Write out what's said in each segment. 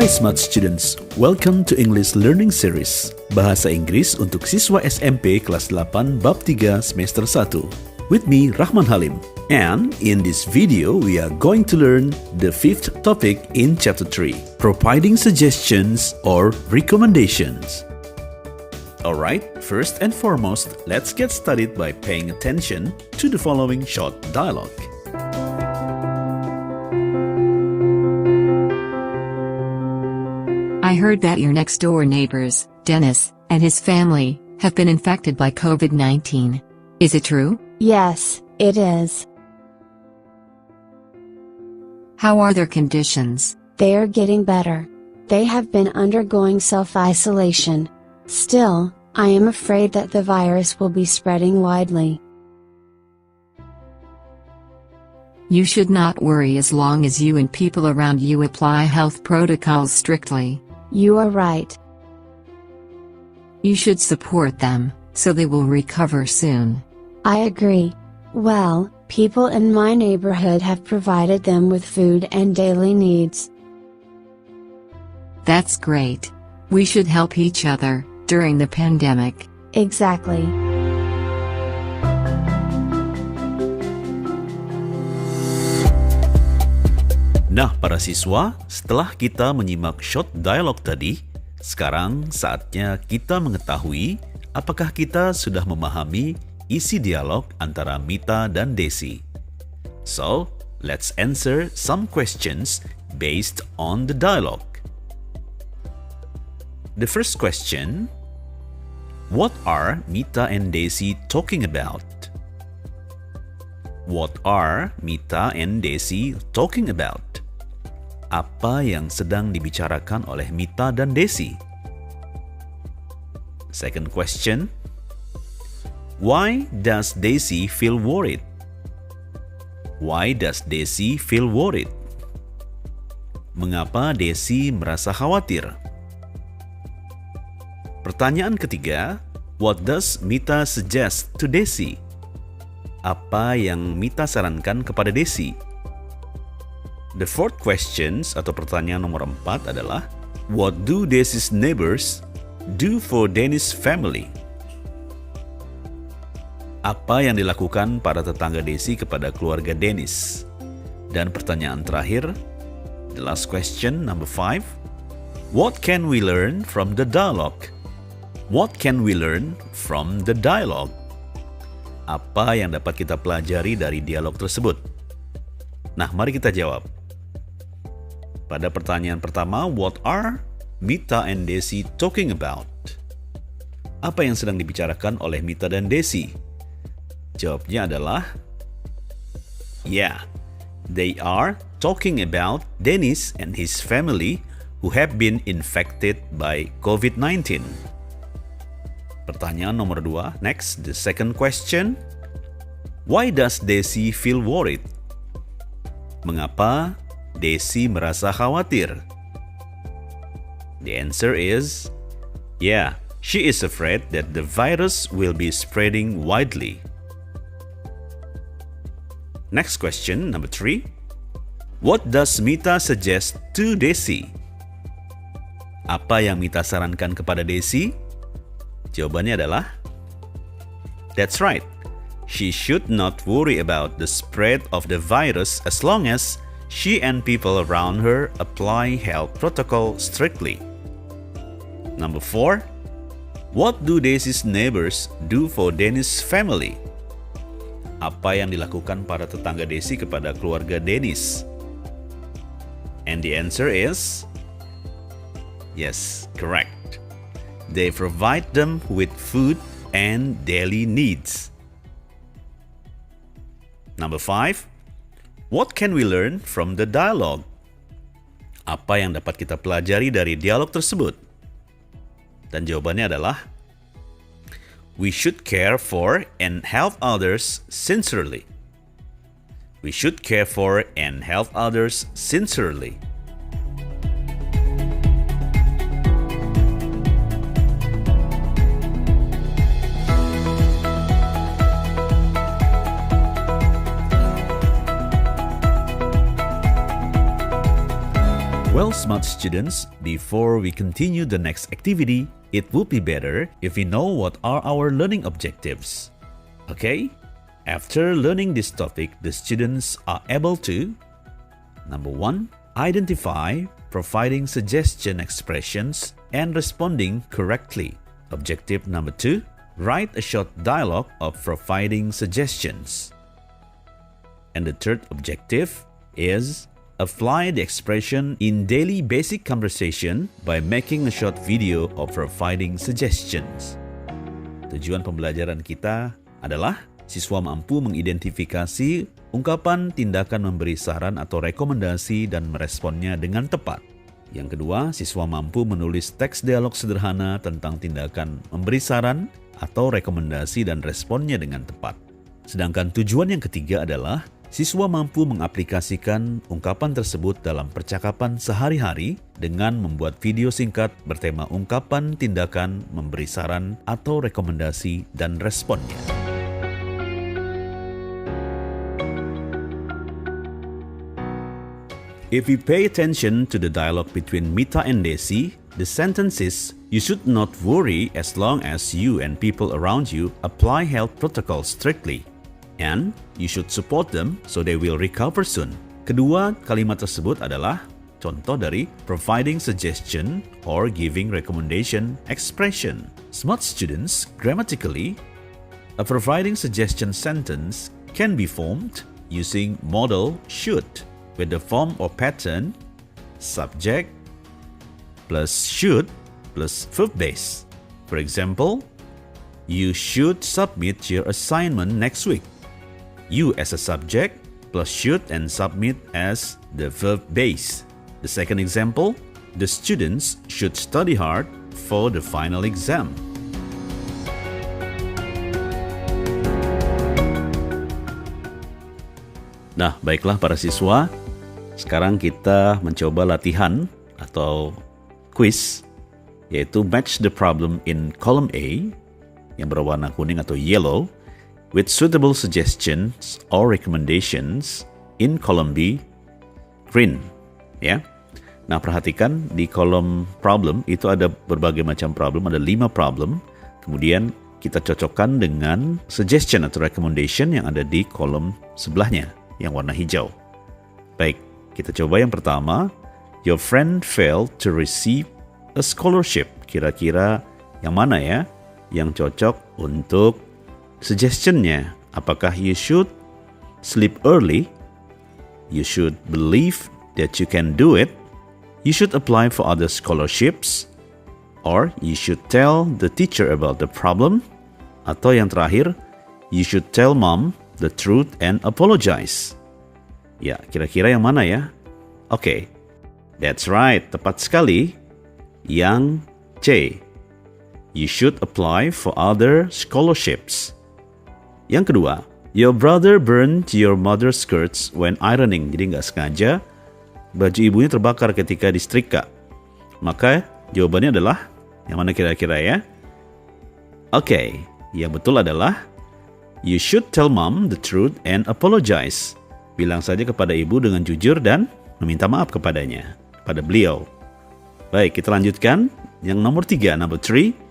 Hai Smart Students, welcome to English Learning Series, Bahasa Inggris untuk siswa SMP kelas 8 bab 3 semester 1. With me, Rahman Halim. And in this video, we are going to learn the fifth topic in chapter 3, providing suggestions or recommendations. Alright, first and foremost, let's get started by paying attention to the following short dialogue. I heard that your next-door neighbors, Dennis, and his family, have been infected by COVID-19. Is it true? Yes, it is. How are their conditions? They are getting better. They have been undergoing self-isolation. Still, I am afraid that the virus will be spreading widely. You should not worry as long as you and people around you apply health protocols strictly. You are right. You should support them, so they will recover soon. I agree. Well, people in my neighborhood have provided them with food and daily needs. That's great. We should help each other during the pandemic. Exactly. Nah, para siswa, setelah kita menyimak short dialogue tadi, sekarang saatnya kita mengetahui apakah kita sudah memahami isi dialog antara Mita dan Desi. So, let's answer some questions based on the dialogue. The first question, what are Mita and Desi talking about? What are Mita and Desi talking about? Apa yang sedang dibicarakan oleh Mita dan Desi? Second question, why does Desi feel worried? Why does Desi feel worried? Mengapa Desi merasa khawatir? Pertanyaan ketiga, what does Mita suggest to Desi? Apa yang Mita sarankan kepada Desi? The fourth questions atau pertanyaan nomor 4 adalah, what do Desi's neighbors do for Dennis' family? Apa yang dilakukan para tetangga Desi kepada keluarga Dennis? Dan pertanyaan terakhir, the last question, number 5, what can we learn from the dialogue? What can we learn from the dialogue? Apa yang dapat kita pelajari dari dialog tersebut? Nah, mari kita jawab. Pada pertanyaan pertama, what are Mita and Desi talking about? Apa yang sedang dibicarakan oleh Mita dan Desi? Jawabnya adalah, yeah, they are talking about Dennis and his family who have been infected by COVID-19. Pertanyaan nomor 2, next, the second question, why does Desi feel worried? Mengapa Desi merasa khawatir? The answer is, yeah, she is afraid that the virus will be spreading widely. Next question, number 3. What does Mita suggest to Desi? Apa yang Mita sarankan kepada Desi? Jawabannya adalah, that's right. She should not worry about the spread of the virus as long as she and people around her apply health protocol strictly. Number 4. What do Desi's neighbors do for Dennis' family? Apa yang dilakukan para tetangga Desi kepada keluarga Dennis? And the answer is, yes, correct. They provide them with food and daily needs. Number 5. What can we learn from the dialogue? Apa yang dapat kita pelajari dari dialog tersebut? Dan jawabannya adalah, we should care for and help others sincerely. We should care for and help others sincerely. Well, smart students, before we continue the next activity, it would be better if we know what are our learning objectives. Okay? After learning this topic, the students are able to: number 1, identify, providing suggestion expressions, and responding correctly. Objective number 2, write a short dialogue of providing suggestions. And the third objective is apply the expression in daily basic conversation by making a short video of providing suggestions. Tujuan pembelajaran kita adalah siswa mampu mengidentifikasi ungkapan tindakan memberi saran atau rekomendasi dan meresponnya dengan tepat. Yang kedua, siswa mampu menulis teks dialog sederhana tentang tindakan memberi saran atau rekomendasi dan responnya dengan tepat. Sedangkan tujuan yang ketiga adalah siswa mampu mengaplikasikan ungkapan tersebut dalam percakapan sehari-hari dengan membuat video singkat bertema ungkapan tindakan memberi saran atau rekomendasi dan responnya. If we pay attention to the dialogue between Mita and Desi, the sentence is, "You should not worry as long as you and people around you apply health protocols strictly. And you should support them so they will recover soon." Kedua kalimat tersebut adalah contoh dari providing suggestion or giving recommendation expression. Smart students, grammatically, a providing suggestion sentence can be formed using modal should with the form or pattern subject plus should plus verb base. For example, you should submit your assignment next week. You as a subject plus should and submit as the verb base. The second example, the students should study hard for the final exam. Nah, baiklah para siswa, sekarang kita mencoba latihan atau quiz, yaitu match the problem in column A yang berwarna kuning atau yellow with suitable suggestions or recommendations in column B green, ya. Nah, perhatikan di kolom problem itu ada berbagai macam problem, ada 5 problem. Kemudian kita cocokkan dengan suggestion atau recommendation yang ada di kolom sebelahnya yang warna hijau. Baik, kita coba yang pertama. Your friend failed to receive a scholarship. Kira-kira yang mana ya yang cocok untuk suggestionnya? Apakah you should sleep early? You should believe that you can do it? You should apply for other scholarships? Or you should tell the teacher about the problem? Atau yang terakhir, you should tell mom the truth and apologize. Ya, kira-kira yang mana ya? Oke, that's right, tepat sekali. Yang C, you should apply for other scholarships. Yang kedua, your brother burned your mother's skirts when ironing. Jadi nggak sengaja, baju ibunya terbakar ketika disetrika. Maka jawabannya adalah, yang mana kira-kira ya? Oke, yang betul adalah, you should tell mom the truth and apologize. Bilang saja kepada ibu dengan jujur dan meminta maaf kepadanya, pada beliau. Baik, kita lanjutkan. Yang nomor 3, number 3.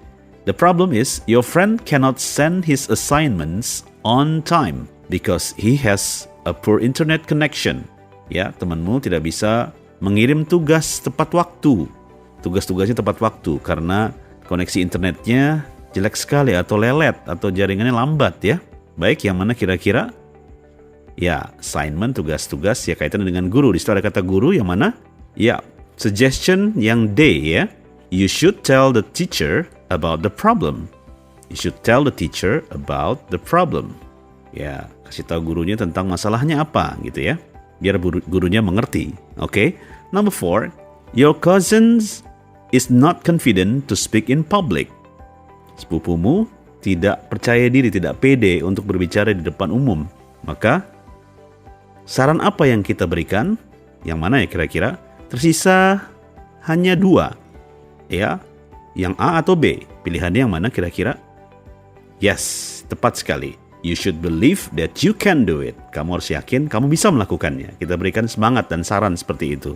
The problem is your friend cannot send his assignments on time because he has a poor internet connection. Ya, temanmu tidak bisa mengirim tugas tepat waktu. Tugas-tugasnya tepat waktu karena koneksi internetnya jelek sekali atau lelet atau jaringannya lambat ya. Baik, yang mana kira-kira? Ya, assignment, tugas-tugas ya kaitannya dengan guru. Di situ ada kata guru yang mana? Ya, suggestion yang D ya. You should tell the teacher about the problem. You should tell the teacher about the problem. Ya, kasih tahu gurunya tentang masalahnya apa gitu ya. Biar gurunya mengerti. Oke. Number 4. Your cousins is not confident to speak in public. Sepupumu tidak percaya diri, tidak pede untuk berbicara di depan umum. Maka saran apa yang kita berikan? Yang mana ya kira-kira? Tersisa hanya 2. Ya, yang A atau B? Pilihannya yang mana kira-kira? Yes, tepat sekali. You should believe that you can do it. Kamu harus yakin kamu bisa melakukannya. Kita berikan semangat dan saran seperti itu.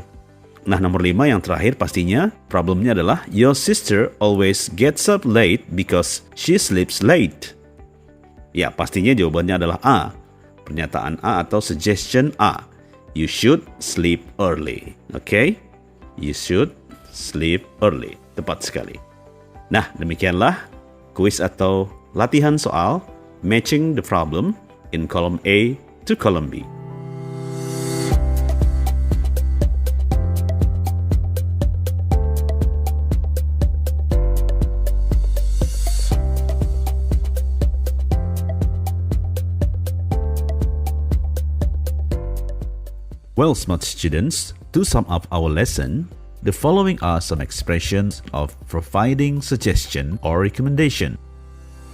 Nah, nomor 5 yang terakhir pastinya problemnya adalah your sister always gets up late because she sleeps late. Ya, pastinya jawabannya adalah A. Pernyataan A atau suggestion A. You should sleep early. Oke? You should sleep early. Tepat sekali. Nah, demikianlah kuis atau latihan soal matching the problem in column A to column B. Well, smart students, to sum up our lesson, the following are some expressions of providing suggestion or recommendation.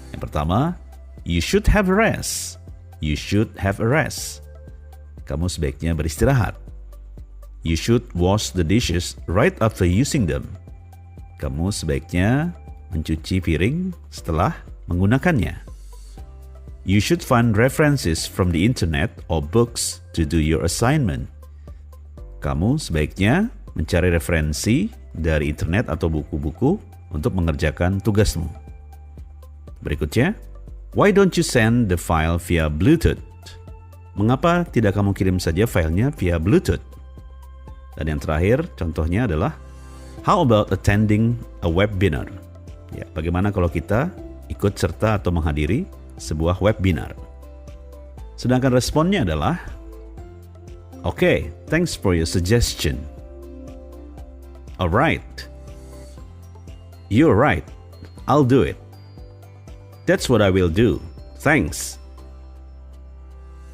Yang pertama, you should have a rest. You should have a rest. Kamu sebaiknya beristirahat. You should wash the dishes right after using them. Kamu sebaiknya mencuci piring setelah menggunakannya. You should find references from the internet or books to do your assignment. Kamu sebaiknya mencari referensi dari internet atau buku-buku untuk mengerjakan tugasmu. Berikutnya, why don't you send the file via Bluetooth? Mengapa tidak kamu kirim saja filenya via Bluetooth? Dan yang terakhir, contohnya adalah, how about attending a webinar? Ya, bagaimana kalau kita ikut serta atau menghadiri sebuah webinar? Sedangkan responnya adalah, okay, thanks for your suggestion. Alright. You're right. I'll do it. That's what I will do. Thanks.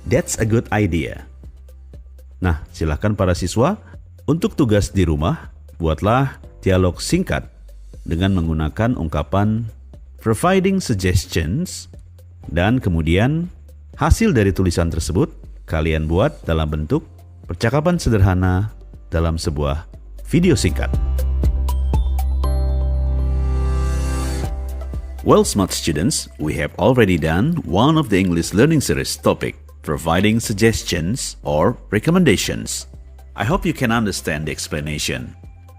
That's a good idea. Nah, silakan para siswa, untuk tugas di rumah, buatlah dialog singkat dengan menggunakan ungkapan providing suggestions, dan kemudian hasil dari tulisan tersebut kalian buat dalam bentuk percakapan sederhana dalam sebuah video singkat. Well, smart students, we have already done one of the English learning series topic, providing suggestions or recommendations. I hope you can understand the explanation.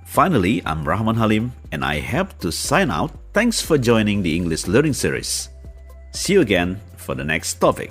Finally, I'm Rahman Halim, and I have to sign out. Thanks for joining the English learning series. See you again for the next topic.